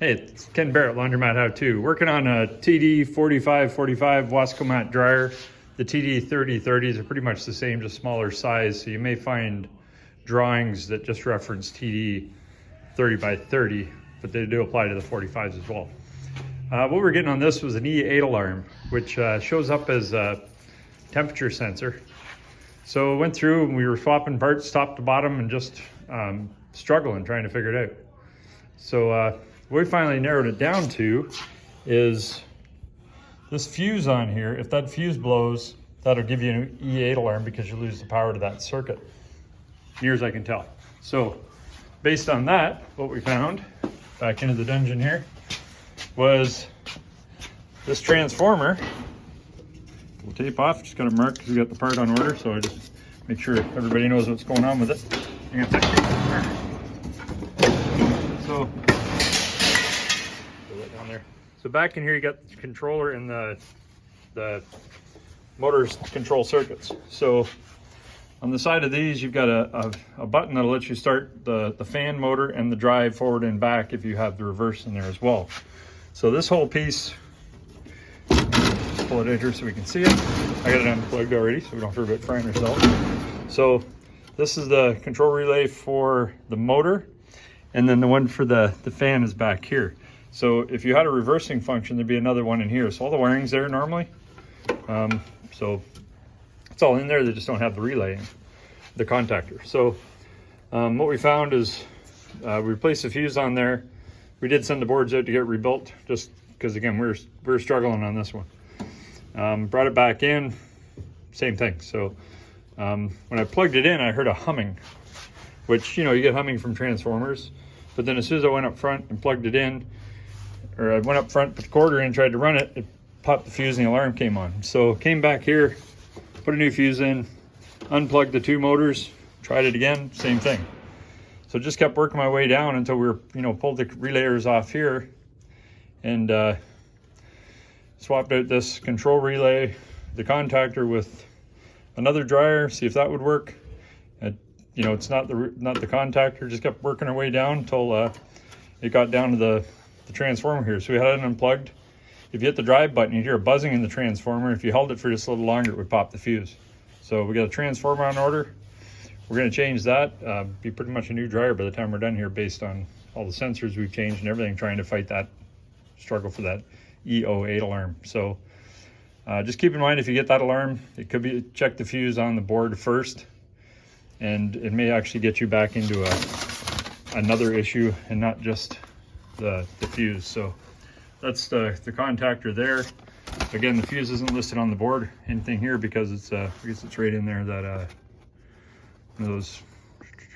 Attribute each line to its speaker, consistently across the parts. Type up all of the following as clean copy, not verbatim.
Speaker 1: Hey, it's Ken Barrett, Laundromat How To. Working on a TD45x45 Wascomat dryer. The TD30x30s are pretty much the same, just smaller size. So you may find drawings that just reference TD30x30, but they do apply to the 45s as well. What we're getting on this was an E08 alarm, which shows up as a temperature sensor. So went through and we were swapping parts top to bottom and just struggling trying to figure it out. So what we finally narrowed it down to is this fuse on here. If that fuse blows, that'll give you an E8 alarm because you lose the power to that circuit, near as I can tell. So based on that, what we found back into the dungeon here was this transformer. We'll tape off, just got to mark because we got the part on order, so I just make sure everybody knows what's going on with it. So down there. So back in here you got the controller and the motor's control circuits. So on the side of these you've got a button that'll let you start the fan motor and the drive forward and back if you have the reverse in there as well. So this whole piece, just pull it out here so we can see it. I got it unplugged already so we don't have to worry about frying ourselves. So this is the control relay for the motor, and then the one for the fan is back here. So if you had a reversing function, there'd be another one in here. So all the wiring's there normally. So it's all in there, they just don't have the relay in, the contactor. So what we found is we replaced the fuse on there. We did send the boards out to get rebuilt just because, again, we were struggling on this one. Brought it back in, same thing. So when I plugged it in, I heard a humming, which, you know, you get humming from transformers. But then as soon as I went up front and plugged it in, or I went up front, put the quarter in, tried to run it, it popped the fuse and the alarm came on. So came back here, put a new fuse in, unplugged the two motors, tried it again, same thing. So just kept working my way down until we were, you know, pulled the relayers off here and swapped out this control relay, the contactor with another dryer, see if that would work. You know, it's not the contactor. Just kept working our way down until it got down to the transformer here. So we had it unplugged. If you hit the drive button, you'd hear a buzzing in the transformer. If you held it for just a little longer, it would pop the fuse. So we got a transformer on order. We're going to change that. Be pretty much a new dryer by the time we're done here, based on all the sensors we've changed and everything, trying to fight that struggle for that E08 alarm. So just keep in mind, if you get that alarm, it could be, check the fuse on the board first, and it may actually get you back into another issue and not just the fuse. So that's the contactor there. Again, the fuse isn't listed on the board, anything here, because it's I guess it's right in there, that one of those, I think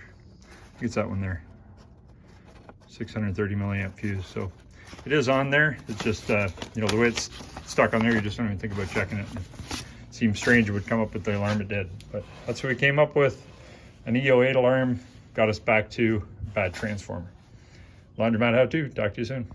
Speaker 1: it's that one there, 630 milliamp fuse. So it is on there. It's just you know, the way it's stuck on there, you just don't even think about checking it. It seems strange it would come up with the alarm it did, but that's what we came up with. An E08 alarm got us back to bad transformer. Laundromat How To. Talk to you soon.